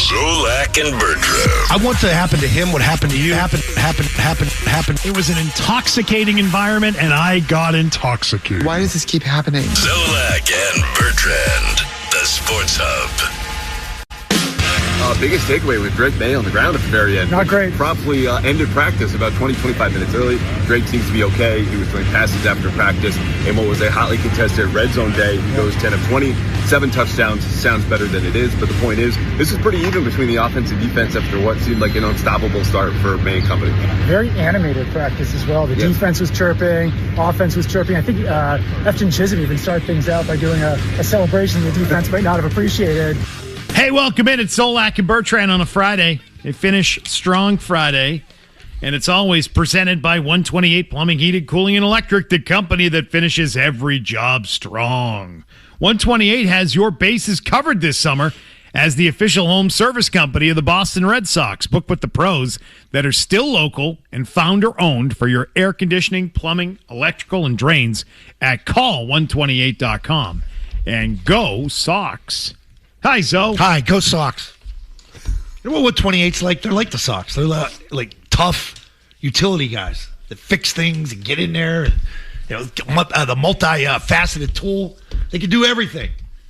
Zolak and Bertrand. I want to happen to him what happened to you. Happen. It was an intoxicating environment, and I got intoxicated. Why does this keep happening? Zolak and Bertrand, the Sports Hub. Biggest takeaway with Drake Maye on the ground at the very end. Not great. Promptly ended practice about 20-25 minutes early. Drake seems to be okay. He was doing passes after practice. And what was a hotly contested red zone day, he goes 10 of 20, 7 touchdowns. Sounds better than it is, but the point is, this is pretty even between the offense and defense after what seemed like an unstoppable start for Maye and company. Very animated practice as well. The defense was chirping, offense was chirping. I think Efton Chisholm even started things out by doing a celebration the defense might not have appreciated. Hey, welcome in. It's Zolak and Bertrand on a Friday. They finish strong Friday, and it's always presented by 128 Plumbing, Heating, Cooling, and Electric, the company that finishes every job strong. 128 has your bases covered this summer as the official home service company of the Boston Red Sox. Book with the pros that are still local and founder-owned for your air conditioning, plumbing, electrical, and drains at call128.com. And go Sox. Hi, Zo. Hi, go Sox. You know what 28's like? They're like the Sox. They're like tough utility guys that fix things and get in there. And, the multi-faceted tool. They can do everything.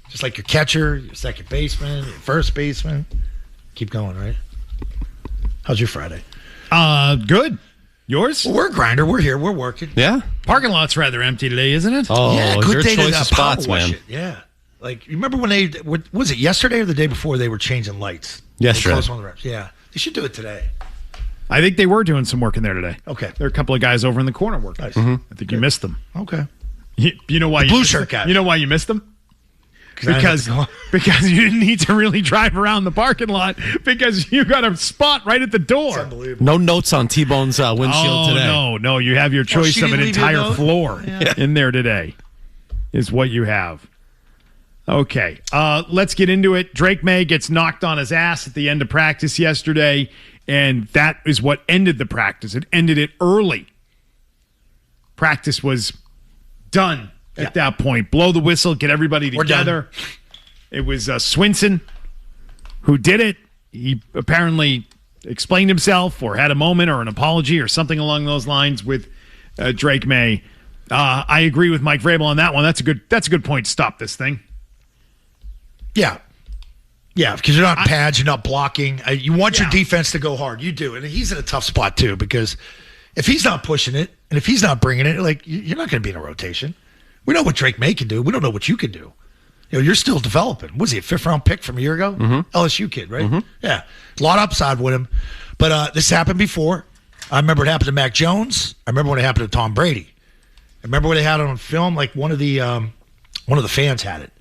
Just like your catcher, your second baseman, your first baseman. Keep going, right? How's your Friday? Good. Yours? Well, we're a grinder. We're here. We're working. Yeah. Parking lot's rather empty today, isn't it? Oh, yeah, good your day choice to of spots, man. it. Yeah. Like, you remember when was it yesterday or the day before they were changing lights? Yesterday. Close on the reps. Yeah. They should do it today. I think they were doing some work in there today. Okay. There are a couple of guys over in the corner working. Nice. I think you missed them. Okay. You know why the blue shirt guys. You know why you missed them? Because you didn't need to really drive around the parking lot because you got a spot right at the door. It's unbelievable. No notes on T-Bone's windshield today. No. You have your choice of an entire floor in there today is what you have. Okay, let's get into it. Drake Maye gets knocked on his ass at the end of practice yesterday, and that is what ended the practice. It ended it early. Practice was done at that point. Blow the whistle, get everybody together. It was Swinson who did it. He apparently explained himself or had a moment or an apology or something along those lines with Drake Maye. I agree with Mike Vrabel on that one. That's a good point to stop this thing. Yeah. Yeah, because you're not pads, you're not blocking. You want your defense to go hard. You do. And he's in a tough spot, too, because if he's not pushing it and if he's not bringing it, you're not going to be in a rotation. We know what Drake Maye can do. We don't know what you can do. You're still developing. Was he a 5th-round pick from a year ago? Mm-hmm. LSU kid, right? Mm-hmm. Yeah. A lot of upside with him. But this happened before. I remember it happened to Mac Jones. I remember when it happened to Tom Brady. I remember when they had it on film, like one of the fans had it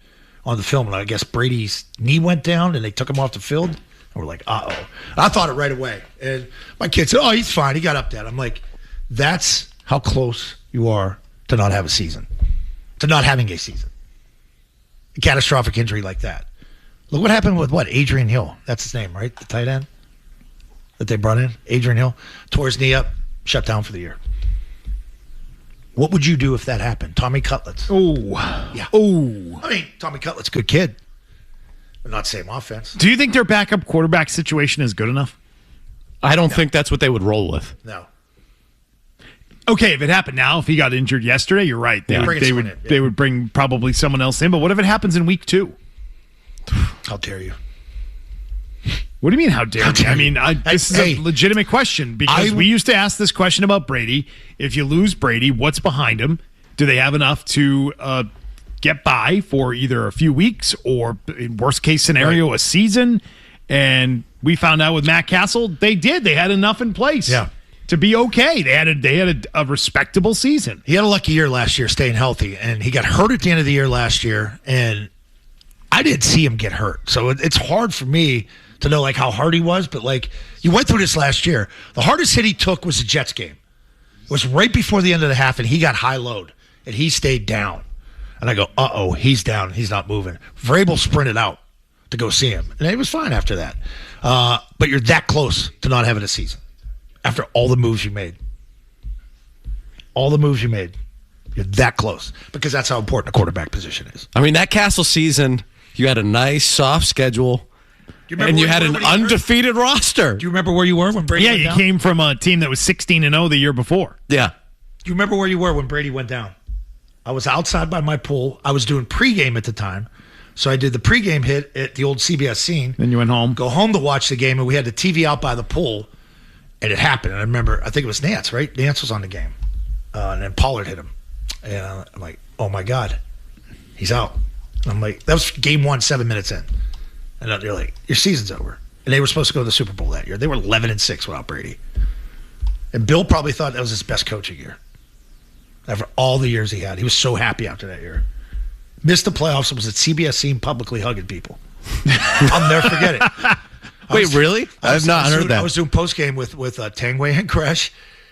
on the film, and I guess Brady's knee went down, and they took him off the field, and we're like, uh-oh. I thought it right away, and my kid said, oh, he's fine. He got up that. I'm like, that's how close you are to not have a season, to not having a season. A catastrophic injury like that. Look what happened with Adrian Hill. That's his name, right? The tight end that they brought in, Adrian Hill, tore his knee up, shut down for the year. What would you do if that happened? Tommy Cutlets. Oh. Yeah. Oh. I mean, Tommy Cutlets, good kid. But not same offense. Do you think their backup quarterback situation is good enough? I don't think that's what they would roll with. No. Okay, if it happened now, if he got injured yesterday, you're right. They would bring probably someone else in. But what if it happens in week 2? How dare you? What do you mean, how dare you? I mean, this is a legitimate question because we used to ask this question about Brady. If you lose Brady, what's behind him? Do they have enough to get by for either a few weeks or, in worst case scenario, a season? And we found out with Matt Castle, they did. They had enough in place to be okay. They had a respectable season. He had a lucky year last year staying healthy, and he got hurt at the end of the year last year, and I didn't see him get hurt. So it's hard for me to know how hard he was, but you went through this last year. The hardest hit he took was the Jets game. It was right before the end of the half, and he got high load, and he stayed down. And I go, uh-oh, he's down. He's not moving. Vrabel sprinted out to go see him, and he was fine after that. But you're that close to not having a season after all the moves you made. All the moves you made. You're that close because that's how important a quarterback position is. I mean, that Castle season, you had a nice, soft schedule. And you had an undefeated roster. Do you remember where you were when Brady went down? Yeah, you came from a team that was 16-0 the year before. Yeah. Do you remember where you were when Brady went down? I was outside by my pool. I was doing pregame at the time. So I did the pregame hit at the old CBS scene. Then you went home. Go home to watch the game, and we had the TV out by the pool, and it happened. And I remember, I think it was Nance, right? Nance was on the game. And then Pollard hit him. And I'm like, oh, my God. He's out. And I'm like, that was game 1, 7 minutes in. And they're like, your season's over. And they were supposed to go to the Super Bowl that year. They were 11-6 without Brady. And Bill probably thought that was his best coaching year. After all the years he had. He was so happy after that year. Missed the playoffs and was at CBS scene publicly hugging people. I'll never forget it. Wait, really? I've not heard that. I was doing postgame with Tangway and Kresh,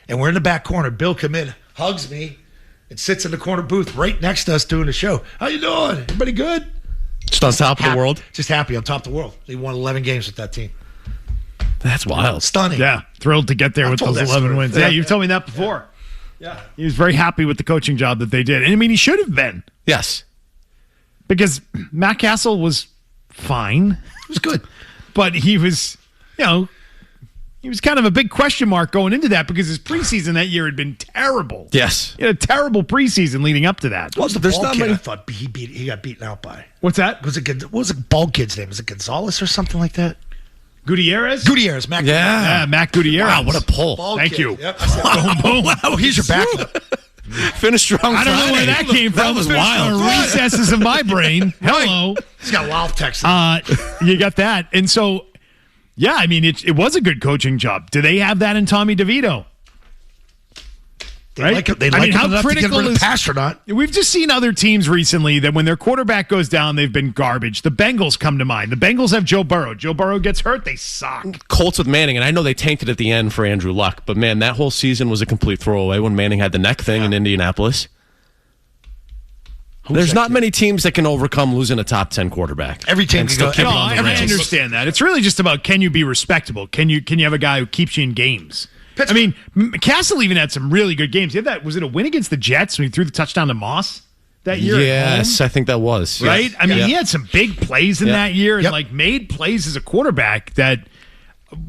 and we're in the back corner. Bill come in, hugs me, and sits in the corner booth right next to us doing the show. How you doing? Everybody good? Just on top of the world? Just happy on top of the world. He won 11 games with that team. That's wild. Stunning. Yeah, thrilled to get there with those 11 wins. Yeah, you've told me that before. Yeah. He was very happy with the coaching job that they did. And I mean, he should have been. Yes. Because Matt Castle was fine. It was good. But he was, he was kind of a big question mark going into that because his preseason that year had been terrible. Yes. He had a terrible preseason leading up to that. What was the bald kid I thought he got beaten out by? What's that? What was the bald kid's name? Was it Gonzalez or something like that? Gutierrez? Mac. Yeah, Mac Gutierrez. Wow, what a pull. Bald Thank kid. you. Yep. Boom, boom. Wow, he's your backup. Finished strong. I don't know where that came from. That was wild. Recesses of my brain. Hello. He's got wild Texas. You got that. And so, yeah, I mean, it was a good coaching job. Do they have that in Tommy DeVito? They like him enough to get rid of pass or not. We've just seen other teams recently that when their quarterback goes down, they've been garbage. The Bengals come to mind. The Bengals have Joe Burrow. Joe Burrow gets hurt, they suck. Colts with Manning, and I know they tanked it at the end for Andrew Luck, but man, that whole season was a complete throwaway when Manning had the neck thing in Indianapolis. There's not many teams that can overcome losing a top 10 quarterback. Every team can go. I understand that. It's really just about, can you be respectable? Can you have a guy who keeps you in games? Pittsburgh. I mean, Castle even had some really good games. He had that. Was it a win against the Jets when he threw the touchdown to Moss that year? Yes, I think that was. Right? Yes. I mean, he had some big plays in that year and made plays as a quarterback that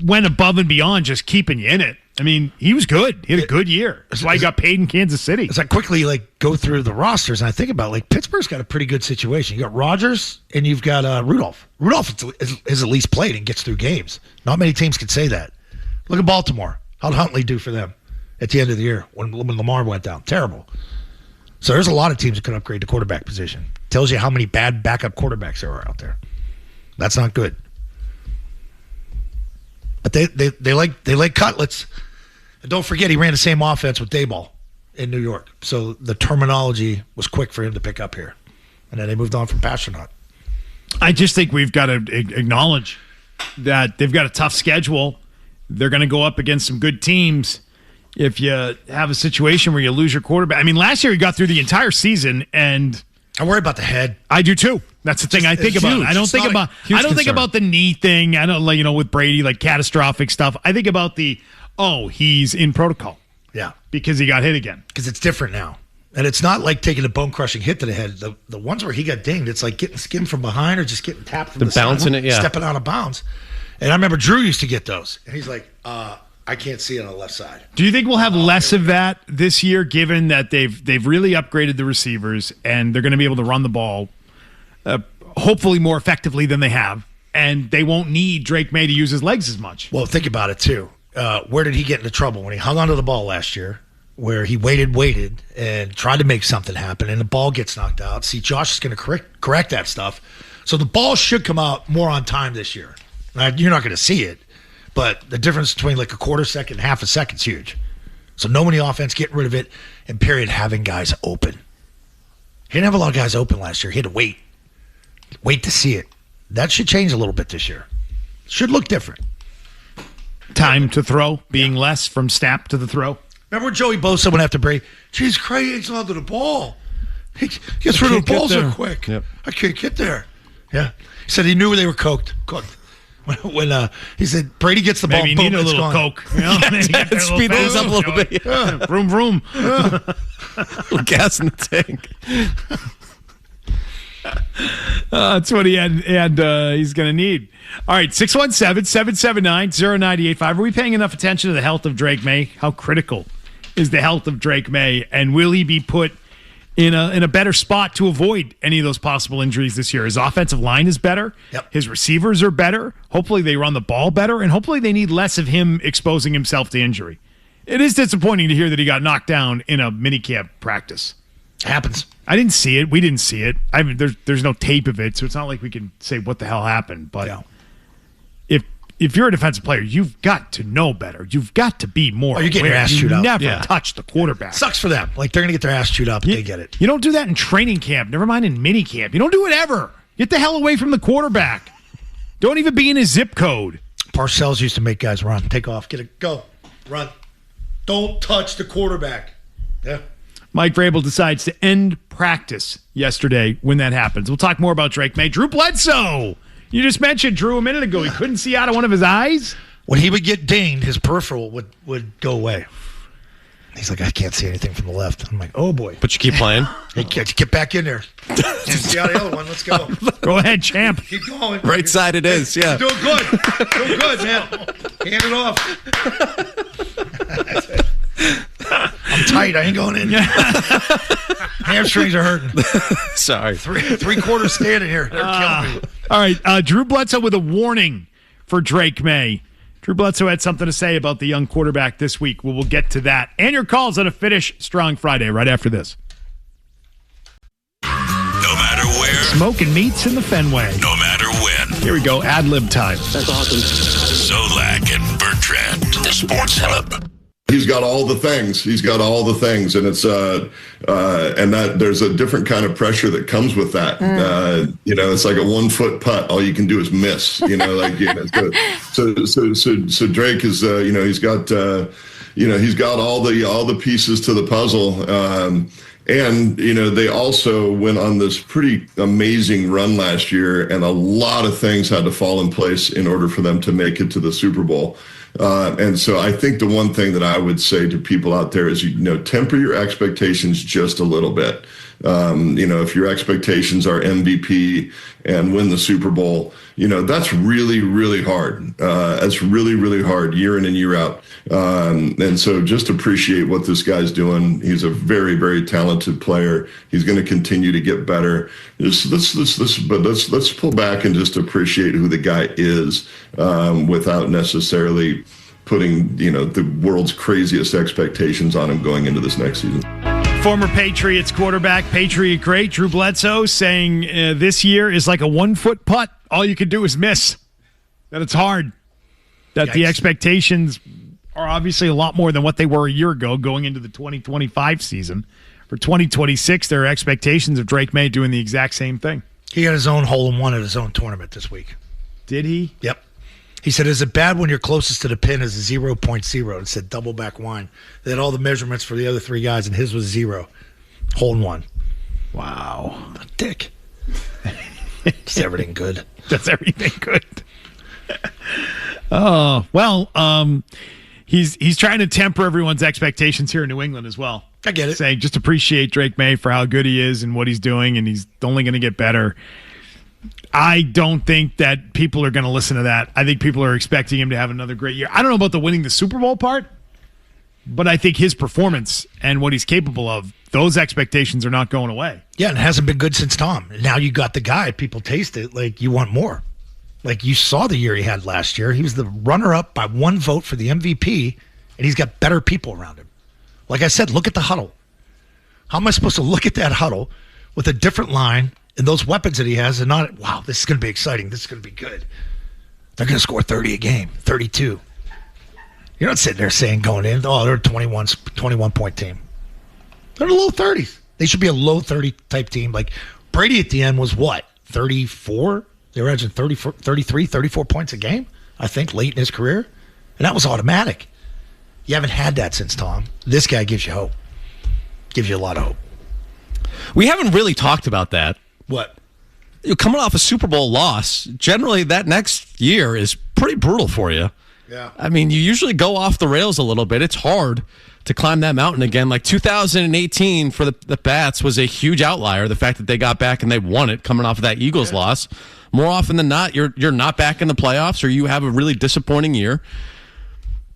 went above and beyond just keeping you in it. I mean, he was good. He had a good year. That's why he got paid in Kansas City. As I quickly go through the rosters and I think about Pittsburgh's got a pretty good situation. You got Rodgers and you've got Rudolph. Rudolph has at least played and gets through games. Not many teams can say that. Look at Baltimore. How'd Huntley do for them at the end of the year when Lamar went down? Terrible. So there's a lot of teams that can upgrade the quarterback position. Tells you how many bad backup quarterbacks there are out there. That's not good. But they like cutlets. And don't forget, he ran the same offense with Dayball in New York. So the terminology was quick for him to pick up here. And then they moved on from Pasternak. I just think we've got to acknowledge that they've got a tough schedule. They're going to go up against some good teams. If you have a situation where you lose your quarterback. I mean, last year he got through the entire season, and I worry about the head. I do too. That's the thing I think about. I don't think about the knee thing. I don't with Brady, catastrophic stuff. I think about he's in protocol. Yeah. Because he got hit again. Because it's different now. And it's not like taking a bone-crushing hit to the head. The ones where he got dinged, it's like getting skimmed from behind or just getting tapped from the bouncing side, stepping out of bounds. And I remember Drew used to get those. And he's like, I can't see it on the left side. Do you think we'll have less of that this year, given that they've really upgraded the receivers and they're going to be able to run the ball hopefully more effectively than they have, and they won't need Drake Maye to use his legs as much? Well, think about it, too. Where did he get into trouble? When he hung onto the ball last year, where he waited, and tried to make something happen, and the ball gets knocked out. See, Josh is going to correct that stuff. So the ball should come out more on time this year. Now, you're not going to see it, but the difference between a quarter second and half a second is huge. So knowing the offense, getting rid of it, and period, having guys open. He didn't have a lot of guys open last year. He had to wait to see it. That should change a little bit this year. Should look different. Time to throw, being less from snap to the throw. Remember when Joey Bosa went after Brady? Jeez, Craig hangs onto the ball. He gets rid of the ball so quick. Yep. I can't get there. Yeah. He said he knew they were cooked. When he said Brady gets the ball, maybe boom, need a little gone. Coke. Speed those up a little bit. Yeah. Vroom, vroom. A little gas in the tank. That's what he had he's going to need. All right, 617-779-0985. Are we paying enough attention to the health of Drake Maye? How critical is the health of Drake Maye? And will he be put in a better spot to avoid any of those possible injuries this year? His offensive line is better. Yep. His receivers are better. Hopefully they run the ball better, and hopefully they need less of him exposing himself to injury. It is disappointing to hear that he got knocked down in a minicamp practice. Happens. I didn't see it. We didn't see it. I mean, there's no tape of it, so it's not like we can say what the hell happened. But if you're a defensive player, you've got to know better. You've got to be more. You're getting your ass chewed up. Never touch the quarterback. Sucks for them. Like, they're going to get their ass chewed up if they get it. You don't do that in training camp. Never mind in mini camp. You don't do it ever. Get the hell away from the quarterback. Don't even be in his zip code. Parcells used to make guys run. Take off. Get it. Go. Run. Don't touch the quarterback. Yeah. Mike Vrabel decides to end practice yesterday when that happens. We'll talk more about Drake Maye. Drew Bledsoe. You just mentioned Drew a minute ago. He couldn't see out of one of his eyes. When he would get dinged, his peripheral would go away. He's like, I can't see anything from the left. I'm like, oh, boy. But you keep playing? Hey, get back in there. And see out the other one. Let's go. Go ahead, champ. Keep going. Right side it is, yeah. You're doing good. Doing good, man. Hand it off. I'm tight. I ain't going in. Hamstrings are hurting. Sorry. Three quarters standing here. They're killing me. All right, Drew Bledsoe with a warning for Drake Maye. Drew Bledsoe had something to say about the young quarterback this week. We'll get to that. And your calls on a Finish Strong Friday right after this. No matter where. Smoking meats in the Fenway. No matter when. Here we go, ad-lib time. That's awesome. Zolak and Bertrand, the Sports Hub. He's got all the things. He's got all the things, and it's and that there's a different kind of pressure that comes with that. It's like a 1 foot putt. All you can do is miss. So Drake is he's got all the pieces to the puzzle. And, they also went on this pretty amazing run last year, and a lot of things had to fall in place in order for them to make it to the Super Bowl. And so I think the one thing that I would say to people out there is, temper your expectations just a little bit. If your expectations are MVP and win the Super Bowl, that's really, really hard. That's really, really hard year in and year out. And so just appreciate what this guy's doing. He's a very, very talented player. He's going to continue to get better. Let's pull back and just appreciate who the guy is, without necessarily putting, the world's craziest expectations on him going into this next season. Former Patriots quarterback, Patriot great, Drew Bledsoe, saying this year is like a 1 foot putt. All you can do is miss. That it's hard. That the expectations are obviously a lot more than what they were a year ago going into the 2025 season. For 2026, there are expectations of Drake Maye doing the exact same thing. He had his own hole-in-one at his own tournament this week. Did he? Yep. He said, is it bad when you're closest to the pin is a 0.0? It said double back wine. They had all the measurements for the other three guys, and his was 0. Hole-in-one. Wow. A dick. Does everything good. Does everything good. Oh, well, he's trying to temper everyone's expectations here in New England as well. I get it. Saying just appreciate Drake Maye for how good he is and what he's doing, and he's only going to get better. I don't think that people are going to listen to that. I think people are expecting him to have another great year. I don't know about the winning the Super Bowl part, but I think his performance and what he's capable of, those expectations are not going away. Yeah, and it hasn't been good since Tom. Now you got the guy. People taste it. Like, you want more. Like, you saw the year he had last year. He was the runner-up by 1 vote for the MVP, and he's got better people around him. Like I said, look at the huddle. How am I supposed to look at that huddle with a different line and those weapons that he has and not, wow, this is going to be exciting. This is going to be good. They're going to score 30 a game, 32. You're not sitting there saying going in, oh, they're a 21-point team. They're in the low 30s. They should be a low 30 type team. Like, Brady at the end was what, 34? They were averaging 33, 34 points a game, I think, late in his career. And that was automatic. You haven't had that since Tom. This guy gives you hope. Gives you a lot of hope. We haven't really talked about that. What? You're coming off a Super Bowl loss, generally that next year is pretty brutal for you. Yeah. I mean, you usually go off the rails a little bit. It's hard to climb that mountain again. Like 2018 for the Bats was a huge outlier. The fact that they got back and they won it coming off of that Eagles loss. More often than not, you're not back in the playoffs or you have a really disappointing year.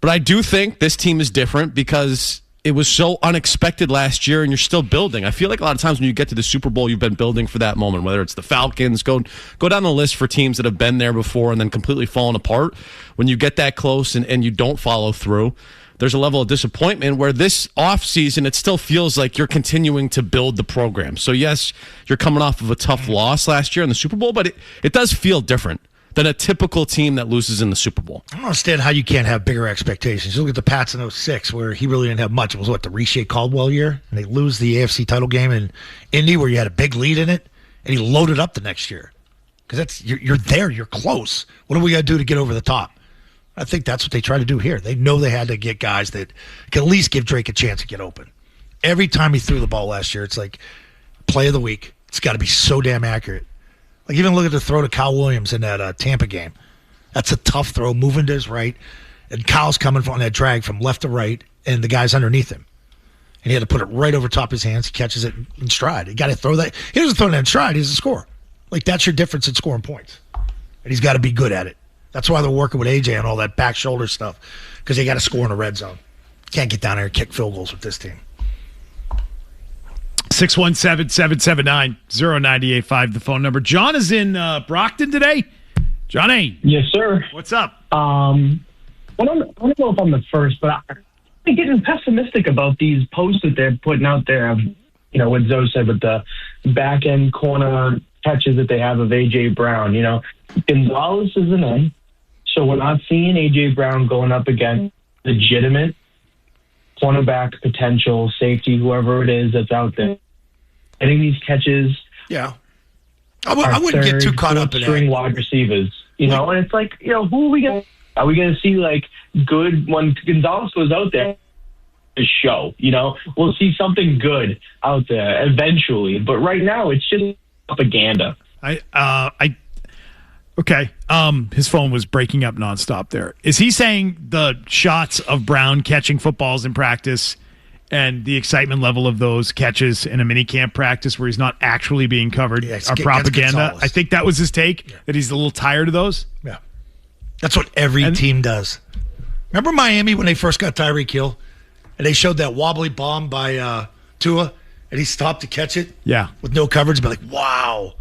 But I do think this team is different because it was so unexpected last year and you're still building. I feel like a lot of times when you get to the Super Bowl, you've been building for that moment, whether it's the Falcons, go down the list for teams that have been there before and then completely fallen apart. When you get that close and you don't follow through, there's a level of disappointment where this offseason, it still feels like you're continuing to build the program. So, yes, you're coming off of a tough loss last year in the Super Bowl, but it does feel different than a typical team that loses in the Super Bowl. I don't understand how you can't have bigger expectations. You look at the Pats in 2006, where he really didn't have much. It was, the Riche Caldwell year? And they lose the AFC title game in Indy where you had a big lead in it, and he loaded up the next year. Because you're there, you're close. What do we got to do to get over the top? I think that's what they try to do here. They know they had to get guys that can at least give Drake a chance to get open. Every time he threw the ball last year, it's like play of the week. It's got to be so damn accurate. Like even look at the throw to Kyle Williams in that Tampa game. That's a tough throw, moving to his right, and Kyle's coming on that drag from left to right, and the guy's underneath him. And he had to put it right over top of his hands. He catches it in stride. He got to throw that. He doesn't throw that in stride. He's a scorer. Like that's your difference in scoring points. And he's got to be good at it. That's why they're working with AJ and all that back shoulder stuff, because they got to score in the red zone. Can't get down there and kick field goals with this team. 617-779-0985, the phone number. John is in Brockton today. Johnny. Yes, sir. What's up? I don't know if I'm the first, but I'm getting pessimistic about these posts that they're putting out there. What Zoe said with the back end corner catches that they have of A.J. Brown. Gonzalez is an end, so we're not seeing A.J. Brown going up against legitimate cornerback potential, safety, whoever it is that's out there. Getting these catches. Yeah. I wouldn't get too caught up in string wide receivers, and it's like, who are we going to? Are we going to see good when Gonzalez goes out there? Show, we'll see something good out there eventually, but right now it's just propaganda. Okay. His phone was breaking up nonstop there. Is he saying the shots of Brown catching footballs in practice and the excitement level of those catches in a mini camp practice where he's not actually being covered are propaganda? I think that was his take, that he's a little tired of those. Yeah. That's what every team does. Remember Miami when they first got Tyreek Hill and they showed that wobbly bomb by Tua and he stopped to catch it? Yeah. With no coverage, but wow.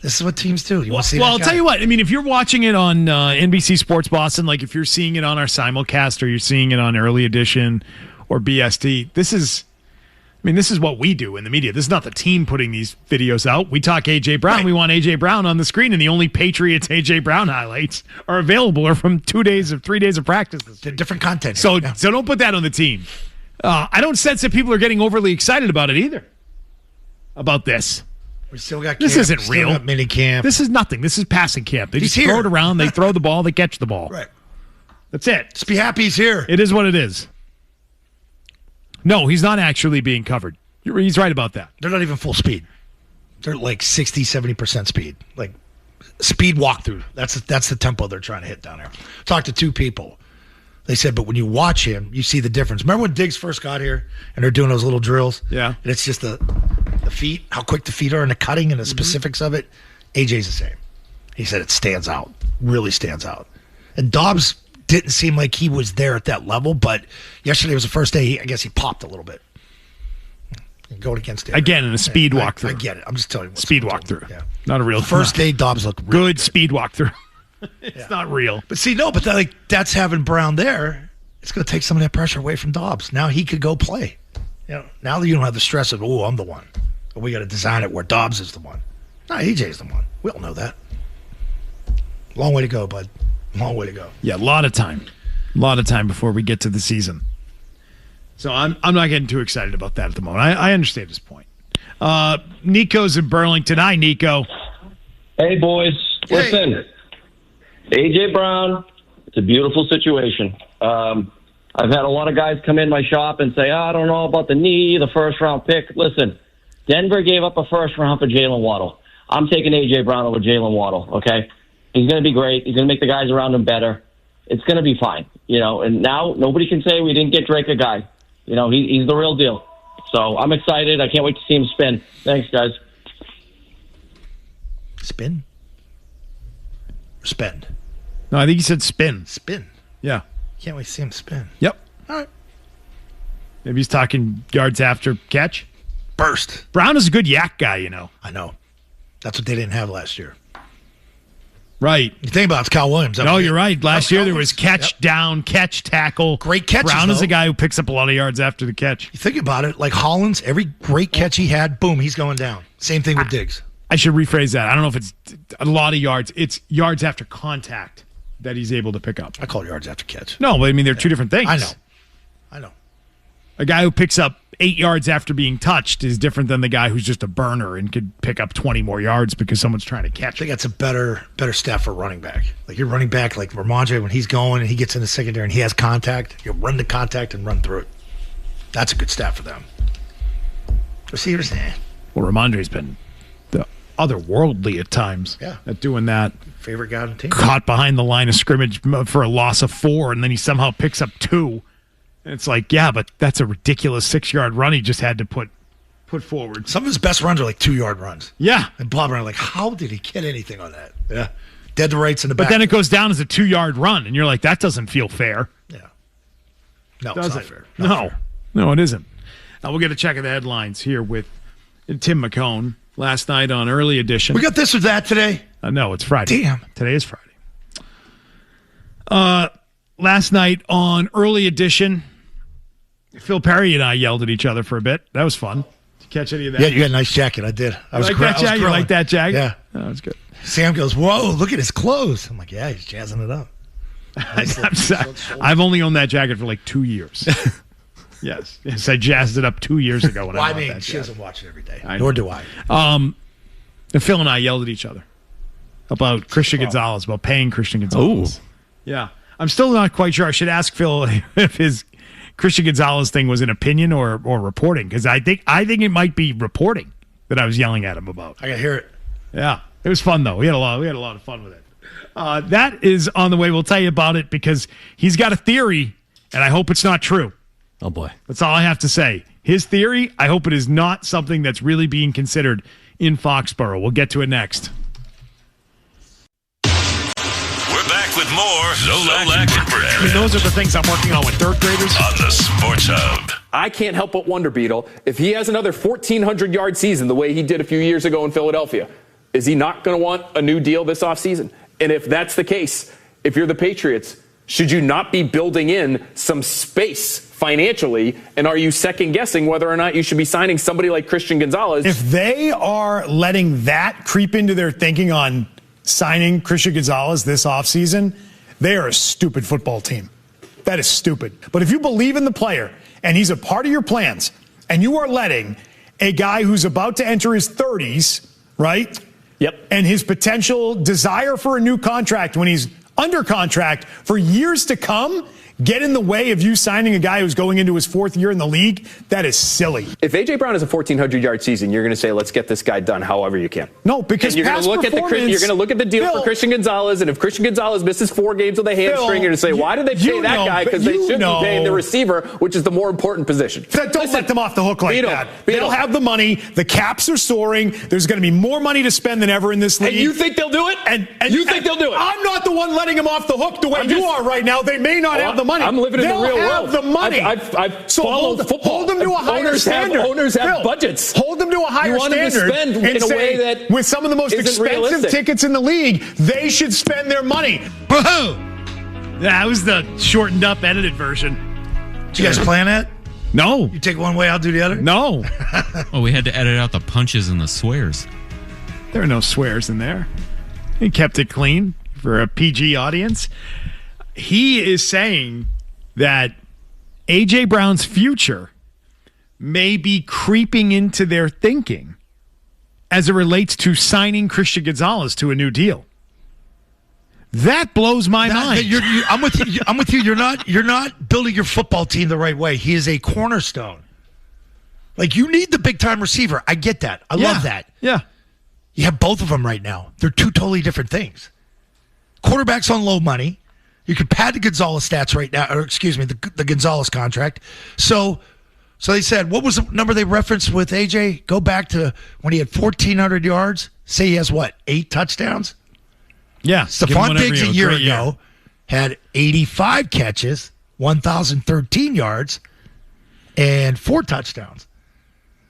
This is what teams do. I'll tell you what. I mean, if you're watching it on NBC Sports Boston, like if you're seeing it on our simulcast or you're seeing it on Early Edition or BST, this is what we do in the media. This is not the team putting these videos out. We talk A.J. Brown. Right. We want A.J. Brown on the screen, and the only Patriots A.J. Brown highlights are available or from 3 days of practice. Different content. So don't put that on the team. I don't sense that people are getting overly excited about it either. About this. We still got camp. This isn't real. Got mini camp. This is nothing. This is passing camp. They just throw it around. They throw the ball. They catch the ball. Right. That's it. Just be happy he's here. It is what it is. No, he's not actually being covered. He's right about that. They're not even full speed. They're like 60, 70% speed. Like speed walkthrough. That's the tempo they're trying to hit down there. Talked to two people. They said, but when you watch him, you see the difference. Remember when Diggs first got here and they're doing those little drills? Yeah. And it's just the feet, how quick the feet are and the cutting and the specifics of it. AJ's the same. He said it stands out, really stands out. And Dobbs didn't seem like he was there at that level, but yesterday was the first day, I guess he popped a little bit. Going against it. Again, in a speed walkthrough. I get it. I'm just telling you. Speed walkthrough. Yeah. Not a real first day, Dobbs looked really good. Speed walkthrough. It's not real. But see, that's having Brown there. It's going to take some of that pressure away from Dobbs. Now he could go play. Now that you don't have the stress of, I'm the one. But we got to design it where Dobbs is the one. No, AJ's the one. We all know that. Long way to go, bud. Long way to go. Yeah, a lot of time. A lot of time before we get to the season. So I'm not getting too excited about that at the moment. I understand his point. Nico's in Burlington. Hi, Nico. Hey, boys. Listen. A.J. Brown, it's a beautiful situation. I've had a lot of guys come in my shop and say, I don't know about the knee, the first-round pick. Listen, Denver gave up a first-round for Jalen Waddle. I'm taking A.J. Brown over Jalen Waddle, okay? He's going to be great. He's going to make the guys around him better. It's going to be fine, and now nobody can say we didn't get Drake a guy. he's the real deal. So I'm excited. I can't wait to see him spin. Thanks, guys. Spin? Or spend? No, I think he said spin. Spin? Yeah. Can't wait to see him spin. Yep. All right. Maybe he's talking yards after catch. Burst. Brown is a good yak guy, I know. That's what they didn't have last year. Right. You think about it, it's Kyle Williams. No, you're right. Last year there was catch, down, catch, tackle. Great catches, Brown is though. a guy who picks up a lot of yards after the catch. You think about it, like Hollins, every great catch he had, boom, he's going down. Same thing with Diggs. I should rephrase that. I don't know if it's a lot of yards. It's yards after contact that he's able to pick up. I call it yards after catch. No, but I mean, they're two different things. I know. A guy who picks up 8 yards after being touched is different than the guy who's just a burner and could pick up 20 more yards because someone's trying to catch I think him. that's a better stat for running back. Like your running back, like Ramondre, when he's going and he gets in the secondary and he has contact, you'll run the contact and run through it. That's a good stat for them. Receivers, Well, Ramondre's been otherworldly at times at doing that. Favorite guy on the team. Caught behind the line of scrimmage for a loss of 4, and then he somehow picks up 2. And it's like, yeah, but that's a ridiculous 6-yard run he just had to put forward. Some of his best runs are like 2-yard runs. Yeah. And Bob and I are like, how did he get anything on that? Yeah. Dead to rights in the back. But then it goes down as a 2-yard run, and you're like, that doesn't feel fair. Yeah. No, Does it's not it? fair. No, it isn't. Now we'll get a check of the headlines here with Tim McCone last night on Early Edition. We got this or that today? No, it's Friday. Damn. Today is Friday. Last night on Early Edition, Phil Perry and I yelled at each other for a bit. That was fun. Did you catch any of that? Yeah, you got a nice jacket. I did. I was like that jacket? You like that jacket? Yeah. That was good. Sam goes, whoa, look at his clothes. I'm like, yeah, he's jazzing it up. I've only owned that jacket for like 2 years. Yes, I jazzed it up 2 years ago when I bought that she jacket. doesn't watch it every day. Nor do I. And Phil and I yelled at each other about Christian Gonzalez, about paying Christian Gonzalez. Oh. Yeah. I'm still not quite sure. I should ask Phil if his Christian Gonzalez thing was an opinion or reporting, because I think it might be reporting that I was yelling at him about. I got to hear it. Yeah. It was fun, though. We had a lot of fun with it. That is on the way. We'll tell you about it because he's got a theory, and I hope it's not true. Oh, boy. That's all I have to say. His theory, I hope it is not something that's really being considered in Foxborough. We'll get to it next. We're back with more Zolak and Bertrand. I mean, those are the things I'm working on with third graders. On the Sports Hub. I can't help but wonder, Beetle, if he has another 1,400-yard season the way he did a few years ago in Philadelphia, is he not going to want a new deal this offseason? And if that's the case, if you're the Patriots, should you not be building in some space financially? And are you second-guessing whether or not you should be signing somebody like Christian Gonzalez? If they are letting that creep into their thinking on signing Christian Gonzalez this offseason, they are a stupid football team. That is stupid. But if you believe in the player and he's a part of your plans and you are letting a guy who's about to enter his 30s, right? Yep. And his potential desire for a new contract when he's under contract for years to come get in the way of you signing a guy who's going into his 4th year in the league, that is silly. If A.J. Brown has a 1,400-yard season, you're going to say, let's get this guy done however you can. No, because you're going to look at the deal for Christian Gonzalez, and if Christian Gonzalez misses 4 games with a hamstring, you're going to say, why did they pay that guy? Because they should be paying the receiver, which is the more important position. Don't let them off the hook like that. They'll have the money. The caps are soaring. There's going to be more money to spend than ever in this league. And you think they'll do it? And you think they'll do it? I'm not the one letting them off the hook the way you are right now. They may not have the money. I'm living in the real world. The money. I've so followed football. Hold them to a higher standard. Owners have budgets. Hold them to a higher standard. You want them to spend in a way that with some of the most expensive tickets in the league, they should spend their money. Woohoo! That was the shortened up, edited version. Did you guys plan that? No. You take one way, I'll do the other? No. Oh, we had to edit out the punches and the swears. There are no swears in there. He kept it clean for a PG audience. He is saying that A.J. Brown's future may be creeping into their thinking as it relates to signing Christian Gonzalez to a new deal. That blows my mind. I'm with you. You're not building your football team the right way. He is a cornerstone. Like, you need the big-time receiver. I get that. I love that. Yeah. You have both of them right now. They're two totally different things. Quarterback's on low money. You can pad the Gonzalez stats right now, or excuse me, the Gonzalez contract. So So they said, what was the number they referenced with AJ? Go back to when he had 1,400 yards. Say he has, 8 touchdowns? Yeah. Stephon Diggs a year ago had 85 catches, 1,013 yards, and 4 touchdowns.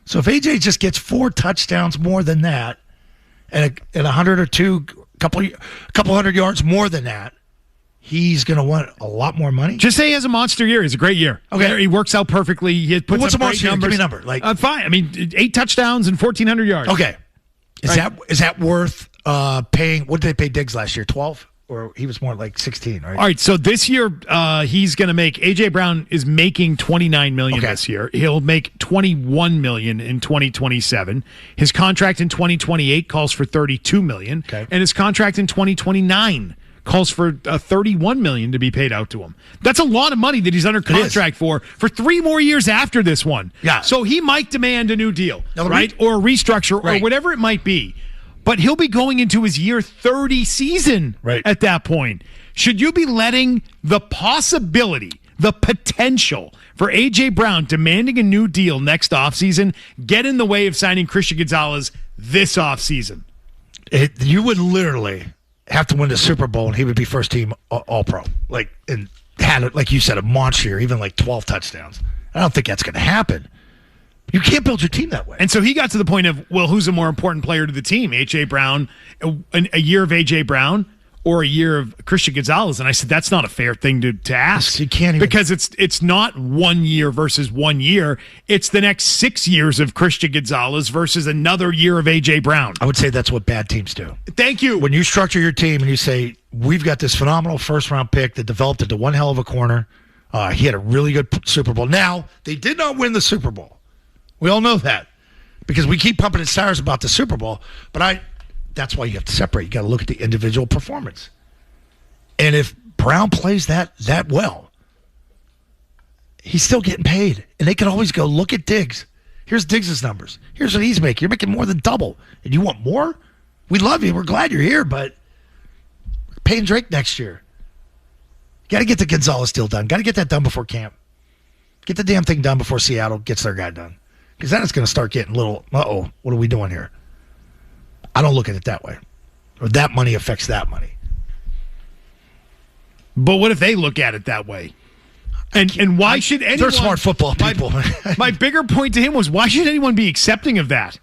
So if AJ just gets 4 touchdowns more than that, and 100 or 2, couple hundred yards more than that, he's going to want a lot more money. Just say he has a monster year. It's a great year. Okay, he works out perfectly. He puts what's up a monster year? Give me a number. Fine. I mean, 8 touchdowns and 1,400 yards. Okay, is that worth paying? What did they pay Diggs last year? 12, or he was more like 16, right? All right. So this year, he's going to make. AJ Brown is making $29 million this year. He'll make $21 million in 2027. His contract in 2028 calls for $32 million, and his contract in 2029 calls for $31 million to be paid out to him. That's a lot of money that he's under contract for 3 more years after this one. Yeah. So he might demand a new deal, right? Or a restructure or whatever it might be. But he'll be going into his year 30 season at that point. Should you be letting the possibility, the potential for A.J. Brown demanding a new deal next offseason get in the way of signing Christian Gonzalez this offseason? You would literally have to win the Super Bowl and he would be first team All-Pro. And had, like you said, a monster year, even 12 touchdowns. I don't think that's going to happen. You can't build your team that way. And so he got to the point of, well, who's a more important player to the team? A.J. Brown, a year of A.J. Brown, or a year of Christian Gonzalez? And I said, that's not a fair thing to ask. You can't even. Because it's not 1 year versus 1 year. It's the next 6 years of Christian Gonzalez versus another year of A.J. Brown. I would say that's what bad teams do. Thank you. When you structure your team and you say, we've got this phenomenal first-round pick that developed into one hell of a corner. He had a really good Super Bowl. Now, they did not win the Super Bowl. We all know that because we keep pumping its tires about the Super Bowl. But that's why you have to separate. You got to look at the individual performance. And if Brown plays that well, he's still getting paid. And they can always go, look at Diggs. Here's Diggs' numbers. Here's what he's making. You're making more than double. And you want more? We love you. We're glad you're here, but we're paying Drake next year. Got to get the Gonzalez deal done. Got to get that done before camp. Get the damn thing done before Seattle gets their guy done. Because then it's going to start getting a little, what are we doing here? I don't look at it that way. Or that money affects that money. But what if they look at it that way? And why should anyone... They're smart football people. My bigger point to him was, why should anyone be accepting of that?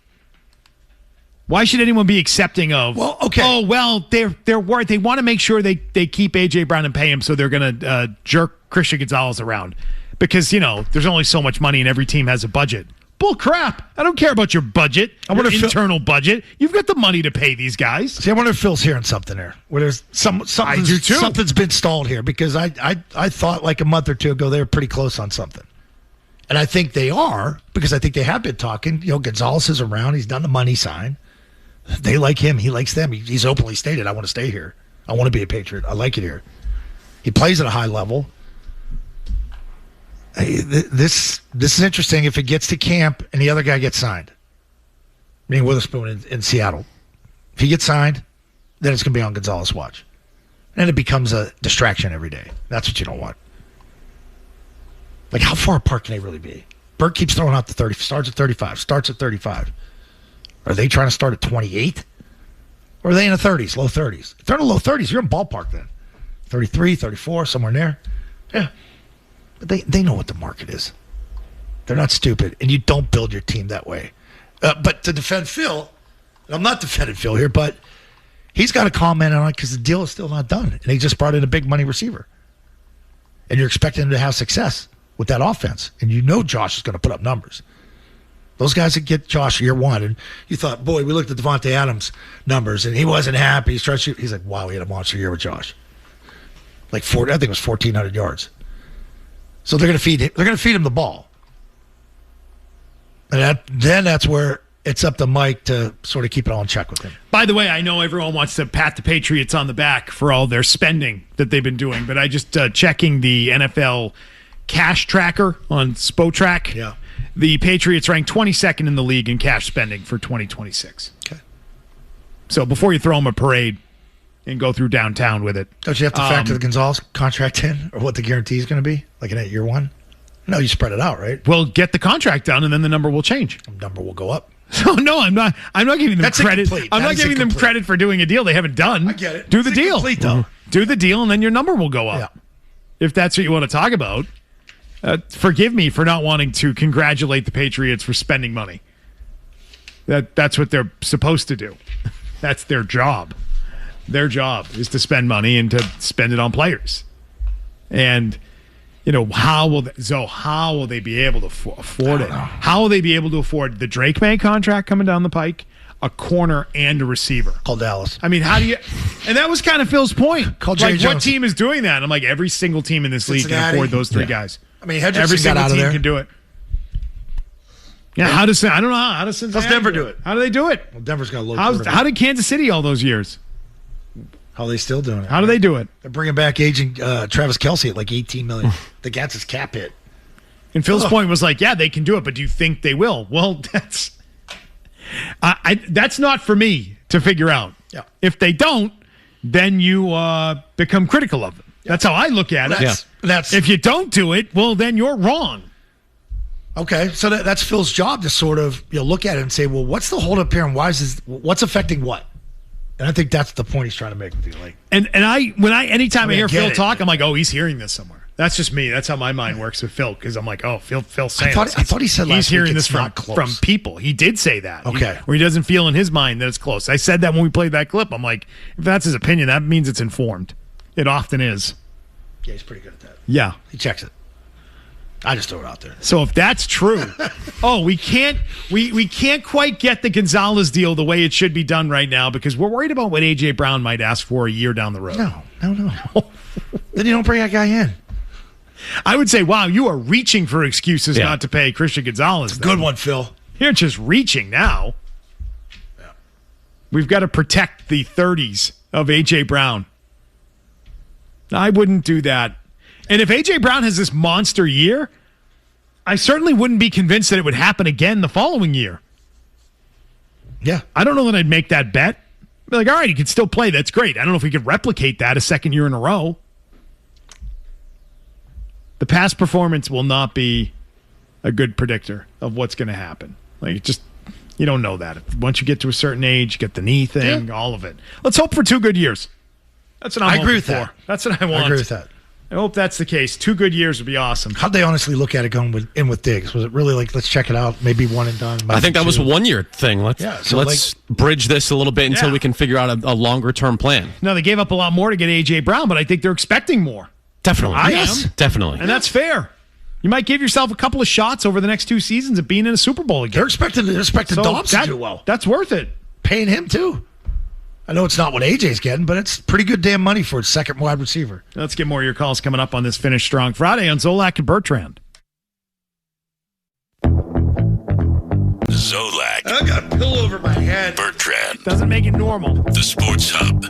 Why should anyone be accepting of... Well, okay. Oh, well, they're worried. They want to make sure they keep A.J. Brown and pay him, so they're going to jerk Christian Gonzalez around. Because, there's only so much money and every team has a budget. Bull crap. I don't care about your budget, your internal budget. You've got the money to pay these guys. See, I wonder if Phil's hearing something there. Where there's something's been stalled here because I thought like a month or two ago they were pretty close on something. And I think they are because I think they have been talking. Gonzalez is around. He's done the money sign. They like him. He likes them. He's openly stated, I want to stay here. I want to be a Patriot. I like it here. He plays at a high level. This is interesting if it gets to camp and the other guy gets signed. Meaning Witherspoon in Seattle. If he gets signed, then it's going to be on Gonzalez' watch. And it becomes a distraction every day. That's what you don't want. Like, how far apart can they really be? Burt keeps throwing out the 30, starts at 35. Are they trying to start at 28? Or are they in the 30s, low 30s? If they're in the low 30s, you're in ballpark then. 33, 34, somewhere in there. Yeah. But they know what the market is. They're not stupid, and you don't build your team that way. But to defend Phil, and I'm not defending Phil here, but he's got to comment on it because the deal is still not done, and he just brought in a big money receiver. And you're expecting him to have success with that offense, and Josh is going to put up numbers. Those guys that get Josh year one, and you thought, boy, we looked at Devontae Adams' numbers, and he wasn't happy. He's trying to shoot. He's like, wow, he had a monster year with Josh. I think it was 1,400 yards. So they're going to feed him. They're going to feed him the ball, and then that's where it's up to Mike to sort of keep it all in check with him. By the way, I know everyone wants to pat the Patriots on the back for all their spending that they've been doing, but I just checking the NFL cash tracker on Spotrac. Yeah, the Patriots ranked 22nd in the league in cash spending for 2026. Okay, so before you throw them a parade and go through downtown with it. Don't you have to factor the Gonzalez contract in or what the guarantee is going to be? Like in year one? No, you spread it out, right? Well, get the contract done, and then the number will change. The number will go up. So no, I'm not giving them credit. I'm not giving them credit for doing a deal they haven't done. I get it. Do the deal. Do the deal, and then your number will go up. Yeah. If that's what you want to talk about. Forgive me for not wanting to congratulate the Patriots for spending money. That's what they're supposed to do. That's their job. Their job is to spend money and to spend it on players. And how will they be able to afford it? How will they be able to afford the Drake Maye contract coming down the pike, a corner and a receiver? Call Dallas. I mean, how do you? And that was kind of Phil's point. Call Jerry Jones. What team is doing that? I'm like, every single team in this league can afford those three guys. I mean, Hedges every single got out team of there. can do it. Yeah, I don't know how does Cincinnati How's Denver do it? How do they do it? Well, Denver's got a low. How did Kansas City all those years? How are they still doing it? How do they do it? They're bringing back aging Travis Kelce at like $18 million. That's his cap hit. And Phil's point was like, yeah, they can do it, but do you think they will? Well, that's not for me to figure out. Yeah. If they don't, then you become critical of them. Yeah. That's how I look at it. If you don't do it, well, then you're wrong. Okay, so that's Phil's job to sort of look at it and say, well, what's the holdup here, and what's affecting what? And I think that's the point he's trying to make with you. Like, anytime I hear Phil talk, I'm like, oh, he's hearing this somewhere. That's just me. That's how my mind works with Phil, because I'm like, oh, Phil's saying I thought he said last he's hearing week this from people. He did say that. Okay. Where he doesn't feel in his mind that it's close. I said that when we played that clip. I'm like, if that's his opinion, that means it's informed. It often is. Yeah, he's pretty good at that. Yeah. He checks it. I just throw it out there. So if that's true, we can't quite get the Gonzalez deal the way it should be done right now because we're worried about what A.J. Brown might ask for a year down the road. No. Then you don't bring that guy in. I would say, wow, you are reaching for excuses not to pay Christian Gonzalez. It's a good one, Phil. You're just reaching now. Yeah. We've got to protect the 30s of A.J. Brown. I wouldn't do that. And if A.J. Brown has this monster year, I certainly wouldn't be convinced that it would happen again the following year. Yeah. I don't know that I'd make that bet. I'd be like, all right, he can still play. That's great. I don't know if we could replicate that a second year in a row. The past performance will not be a good predictor of what's going to happen. Like, you don't know that. Once you get to a certain age, you get the knee thing, all of it. Let's hope for 2 good years. That's what I'm hoping agree with for. that. That's what I want. I agree with that. I hope that's the case. 2 good years would be awesome. How'd they honestly look at it going with Diggs? Was it really like, let's check it out, maybe one and done? I think that was a 1-year thing. Let's bridge this a little bit until we can figure out a longer-term plan. No, they gave up a lot more to get A.J. Brown, but I think they're expecting more. Definitely. I am. Definitely. And that's fair. You might give yourself a couple of shots over the next 2 seasons of being in a Super Bowl again. They're expecting Dobbs to do well. That's worth it. Paying him, too. I know it's not what AJ's getting, but it's pretty good damn money for a second wide receiver. Let's get more of your calls coming up on this Finish Strong Friday on Zolak and Bertrand. Zolak. I got a pillow over my head. Bertrand. Doesn't make it normal. The Sports Hub.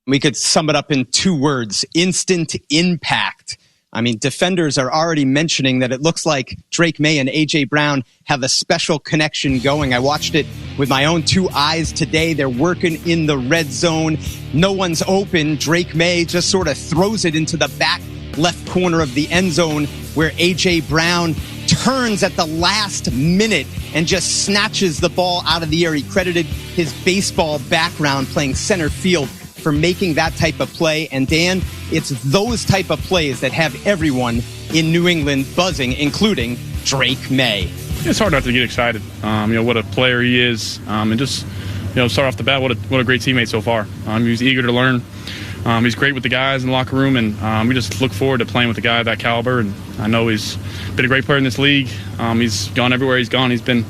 We could sum it up in 2 words: instant impact. I mean, defenders are already mentioning that it looks like Drake Maye and A.J. Brown have a special connection going. I watched it with my own 2 eyes today. They're working in the red zone. No one's open. Drake Maye just sort of throws it into the back left corner of the end zone where A.J. Brown turns at the last minute and just snatches the ball out of the air. He credited his baseball background playing center field for making that type of play. And Dan, it's those type of plays that have everyone in New England buzzing, including Drake Maye. It's hard not to get excited. What a player he is, and just start off the bat. What a great teammate so far. He's eager to learn. He's great with the guys in the locker room, and we just look forward to playing with a guy of that caliber. And I know he's been a great player in this league. He's gone everywhere he's gone. He's been,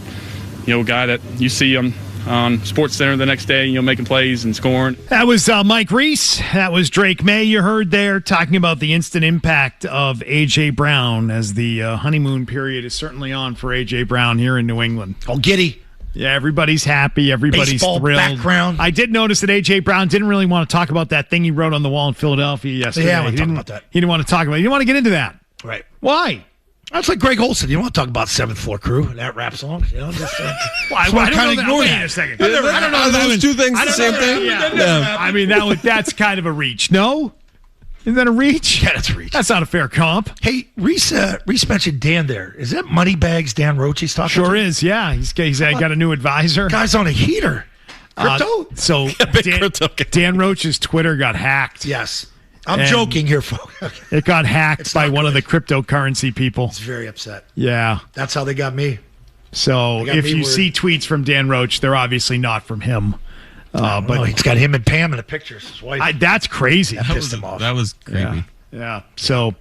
a guy that you see on Sports Center the next day, making plays and scoring. That was Mike Reese. That was Drake Maye you heard there talking about the instant impact of A.J. Brown as the honeymoon period is certainly on for A.J. Brown here in New England. Oh, giddy. Yeah, everybody's happy. Everybody's baseball thrilled. Background. I did notice that A.J. Brown didn't really want to talk about that thing he wrote on the wall in Philadelphia yesterday. Yeah, I want to talk about that. He didn't want to talk about it. He didn't want to get into that. Right. Why? That's like Greg Olson. You don't want to talk about 7th Floor Crew, that rap song. I don't know that. Wait a second. I don't know. Are those 2 things the same thing? Yeah. I mean, that's kind of a reach. No? Is that a reach? Yeah, that's a reach. That's not a fair comp. Hey, Reese mentioned Dan there. Is that Moneybags Dan Roach he's talking Sure to? is, yeah. He's got a new advisor. Guy's on a heater. Crypto? So Dan Roach's Twitter got hacked. Yes. I'm joking here, folks. It got hacked by one of the cryptocurrency people. He's very upset. Yeah. That's how they got me. So if you see tweets from Dan Roach, they're obviously not from him. But he's got him and Pam in the pictures. His wife. That's crazy. That pissed him off. That was creepy. Yeah. So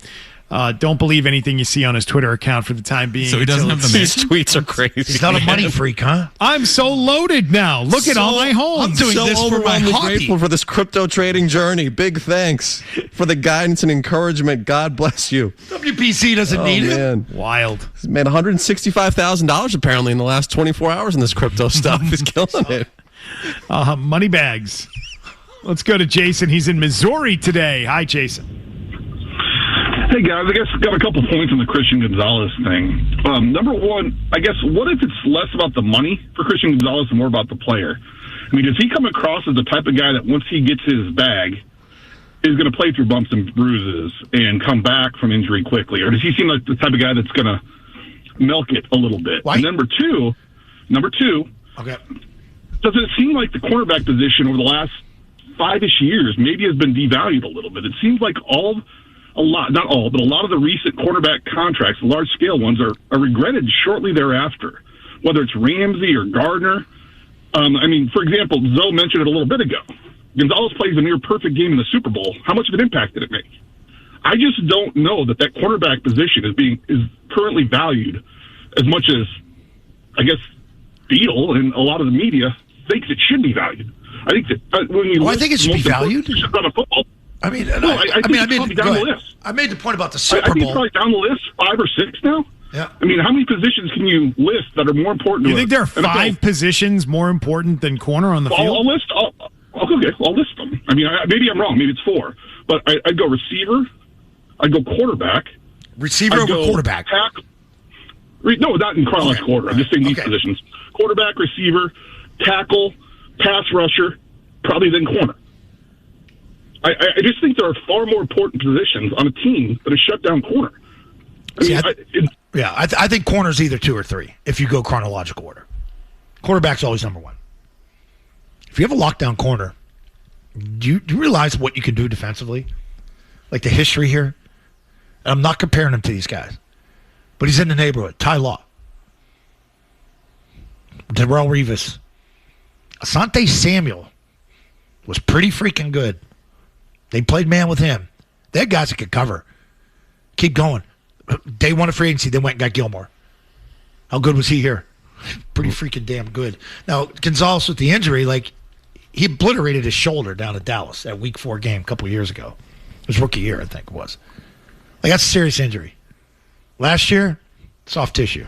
don't believe anything you see on his Twitter account for the time being. So he doesn't have the These tweets are crazy. He's not a money freak, huh? I'm so loaded now. Look at all my homes. I'm doing this for my hobby. Grateful for this crypto trading journey. Big thanks for the guidance and encouragement. God bless you. WPC doesn't need it. Wild. He's made $165,000 apparently in the last 24 hours in this crypto stuff. He's killing it. Money bags. Let's go to Jason. He's in Missouri today. Hi, Jason. Hey, guys. I guess I got a couple points on the Christian Gonzalez thing. Number one, I guess, what if it's less about the money for Christian Gonzalez and more about the player? I mean, does he come across as the type of guy that once he gets his bag is going to play through bumps and bruises and come back from injury quickly? Or does he seem like the type of guy that's going to milk it a little bit? Why? And number two, okay. Does it seem like the cornerback position over the last 5-ish years maybe has been devalued a little bit? It seems like a lot of the recent cornerback contracts, the large-scale ones, are regretted shortly thereafter, whether it's Ramsey or Gardner. I mean, for example, Zoe mentioned it a little bit ago. Gonzalez plays a near-perfect game in the Super Bowl. How much of an impact did it make? I just don't know that cornerback position is currently valued as much as, I guess, Beal and a lot of the media thinks it should be valued. I think that when you I think it should be valued. On a football. I mean, I made the point about the Super I think Bowl. it's probably down the list 5 or 6 now. Yeah. I mean, how many positions can you list that are more important to You think there are NFL? 5 positions more important than corner on the field? I'll list them. I mean, maybe I'm wrong. Maybe it's 4. But I'd go receiver. I'd go quarterback. Receiver over quarterback. No, not in chronological order. I'm just saying these positions. Quarterback, receiver, tackle, pass rusher, probably then corner. I just think there are far more important positions on a team than a shutdown corner. I think corner's either 2 or 3 if you go chronological order. Quarterback's always number 1. If you have a lockdown corner, do you realize what you can do defensively? Like the history here? And I'm not comparing him to these guys, but he's in the neighborhood. Ty Law, Darrelle Revis, Asante Samuel was pretty freaking good. They played man with him. They had guys that could cover. Keep going. Day 1 of free agency, they went and got Gilmore. How good was he here? Pretty freaking damn good. Now, Gonzalez with the injury, he obliterated his shoulder down at Dallas that week 4 game a couple of years ago. His rookie year, I think it was. That's a serious injury. Last year, soft tissue.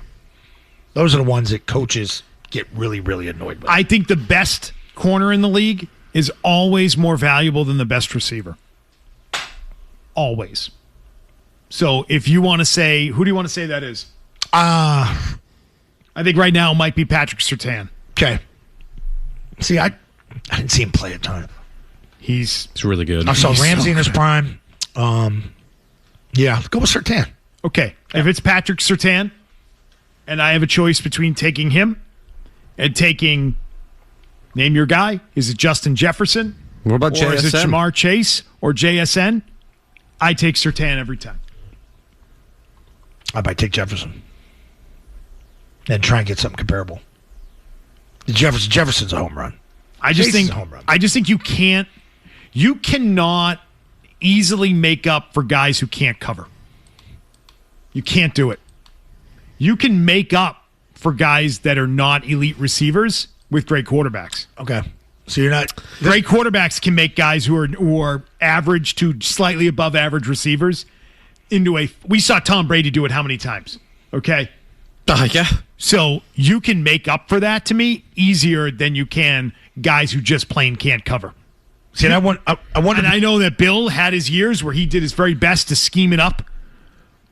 Those are the ones that coaches get really, really annoyed with. I think the best corner in the league is always more valuable than the best receiver. Always. So if you want to say, who do you want to say that is? I think right now it might be Patrick Surtain. Okay. See, I didn't see him play a ton. He's really good. I saw Ramsey in his prime. Yeah, go with Surtain. Okay. If it's Patrick Surtain, and I have a choice between taking him and taking, name your guy. Is it Justin Jefferson? What about JSN? Or is it Jamar Chase or JSN? I take Surtain every time. I might take Jefferson. And try and get something comparable. Jefferson's a home run. I just think you cannot easily make up for guys who can't cover. You can't do it. You can make up for guys that are not elite receivers with great quarterbacks. Okay. So you're not great quarterbacks can make guys who are average to slightly above average receivers into a. We saw Tom Brady do it how many times? Okay. Yeah. So you can make up for that to me easier than you can guys who just plain can't cover. See, and I know that Bill had his years where he did his very best to scheme it up.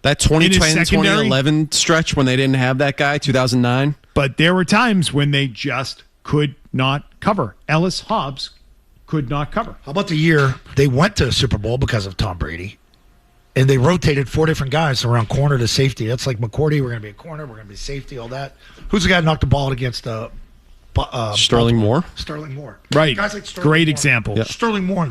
That 2010-2011 stretch when they didn't have that guy, 2009. But there were times when they just could not cover. Ellis Hobbs could not cover. How about the year they went to a Super Bowl because of Tom Brady, and they rotated 4 different guys around corner to safety? That's like McCourty, we're going to be a corner, we're going to be safety, all that. Who's the guy who knocked the ball out against Sterling Moore? Sterling Moore. Right. Guys like Sterling Great Moore. example. Yeah. Sterling Moore.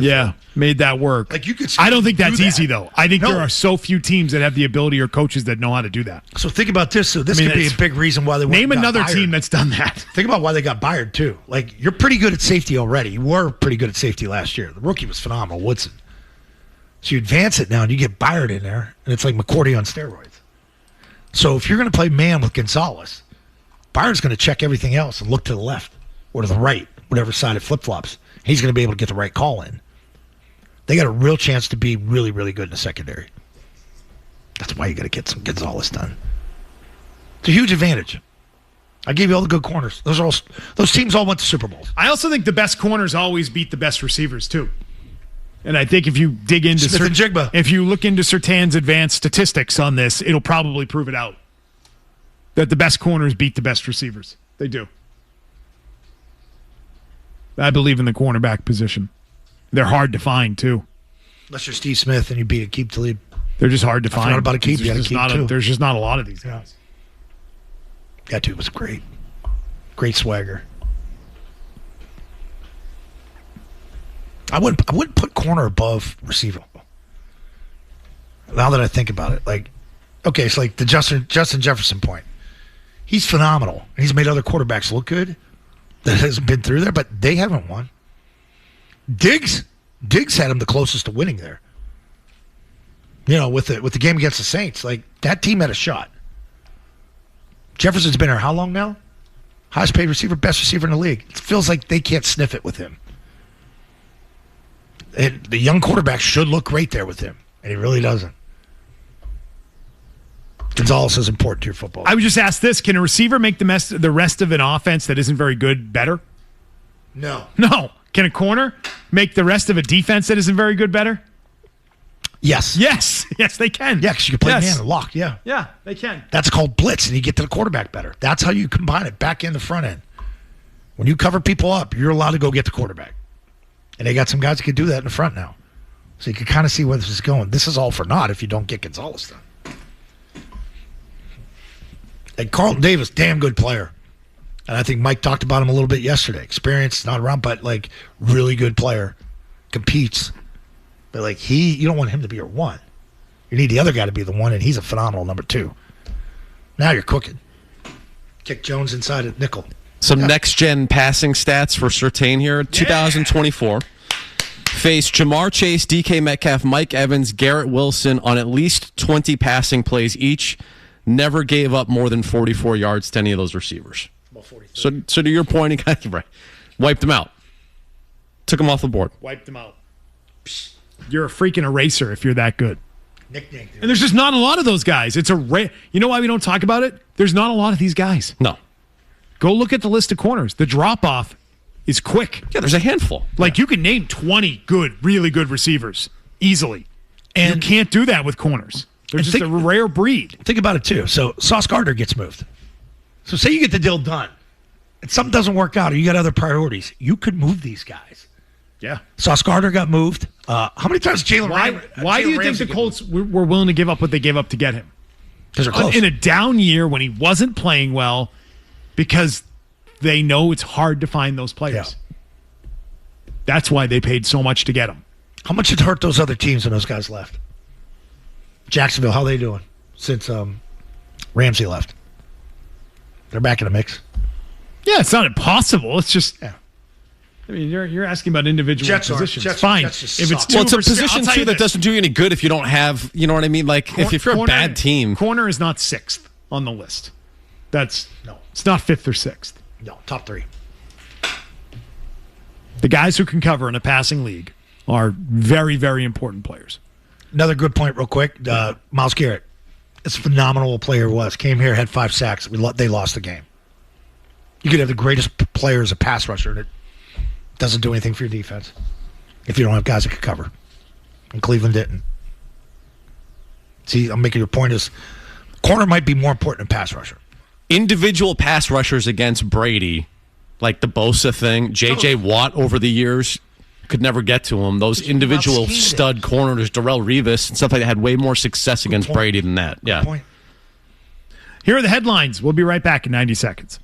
Made that work. Like you could. I don't think that's do easy, that. though. I think there are so few teams that have the ability or coaches that know how to do that. So think about this. So this could be a big reason why they name got another fired. team that's done that. Think about why they got fired too. Like you're pretty good at safety already. You were pretty good at safety last year. The rookie was phenomenal, Woodson. So you advance it now and you get Byard in there, and it's like McCourty on steroids. So if you're going to play man with Gonzalez, Byard's going to check everything else and look to the left or to the right, whatever side it flip-flops. He's going to be able to get the right call in. They got a real chance to be really, really good in the secondary. That's why you got to get some Gonzalez done. It's a huge advantage. I gave you all the good corners. Those teams all went to Super Bowls. I also think the best corners always beat the best receivers, too. And I think if you dig into Smith and Jigba. If you look into Surtain's advanced statistics on this, it'll probably prove it out. That the best corners beat the best receivers. They do. I believe in the cornerback position. They're hard to find, too. Unless you're Steve Smith and you beat Aqib Talib. They're just hard to find. Not about a keep. You got to keep too. There's just not a lot of these guys. That dude was great. Great swagger. I wouldn't put corner above receiver. Now that I think about it, like, okay, it's like the Justin Jefferson point. He's phenomenal. He's made other quarterbacks look good that hasn't been through there, but they haven't won. Diggs had him the closest to winning there. You know, with the game against the Saints, like that team had a shot. Jefferson's been here how long now? Highest paid receiver, best receiver in the league. It feels like they can't sniff it with him. And the young quarterback should look great there with him, and he really doesn't. Gonzalez is important to your football. I would just ask this: can a receiver make the rest of an offense that isn't very good better? No. Can a corner make the rest of a defense that isn't very good better? Yes, they can. Yeah, because you can play man and lock. Yeah, they can. That's called blitz, and you get to the quarterback better. That's how you combine it, back end to front end. When you cover people up, you're allowed to go get the quarterback. And they got some guys that can do that in the front now. So you can kind of see where this is going. This is all for naught if you don't get Gonzalez done. And Carlton Davis, damn good player. And I think Mike talked about him a little bit yesterday. Experience, not around, but like really good player. Competes. But like you don't want him to be your one. You need the other guy to be the one, and he's a phenomenal number 2. Now you're cooking. Kick Jones inside at nickel. Some next-gen passing stats for Surtain here. 2024. Faced Jamar Chase, DK Metcalf, Mike Evans, Garrett Wilson on at least 20 passing plays each. Never gave up more than 44 yards to any of those receivers. So to your point, he kind of wiped them out. Took them off the board. Wiped them out. You're a freaking eraser if you're that good. Nickname. And there's just not a lot of those guys. It's you know why we don't talk about it? There's not a lot of these guys. No. Go look at the list of corners. The drop-off is quick. Yeah, there's a handful. Like, you can name 20 really good receivers easily. And you can't do that with corners. They're just a rare breed. Think about it, too. So, Sauce Gardner gets moved. So, say you get the deal done, and something doesn't work out, or you got other priorities. You could move these guys. Yeah. Sauce Gardner got moved. How many times Why do you think the Colts were willing to give up what they gave up to get him? Because they're close. In a down year when he wasn't playing well, because they know it's hard to find those players. Yeah. That's why they paid so much to get him. How much it hurt those other teams when those guys left? Jacksonville, how they doing since Ramsey left? They're back in the mix. Yeah, it's not impossible. It's just... Yeah. I mean, you're asking about individual positions. Fine. If it's it's a position, too, that doesn't do you any good if you don't have... You know what I mean? Like, if you're a bad team... Corner is not 6th on the list. It's not 5th or 6th. No, top 3. The guys who can cover in a passing league are very, very important players. Another good point real quick. Myles Garrett. It's a phenomenal player was. Came here, had 5 sacks. They lost the game. You could have the greatest player as a pass rusher, and it doesn't do anything for your defense if you don't have guys that can cover. And Cleveland didn't. See, I'm making your point is corner might be more important than pass rusher. Individual pass rushers against Brady, like the Bosa thing, J.J. Watt over the years, could never get to him. Those individual stud corners, Darrelle Revis and stuff like that, had way more success against Brady than that. Yeah. Here are the headlines. We'll be right back in 90 seconds.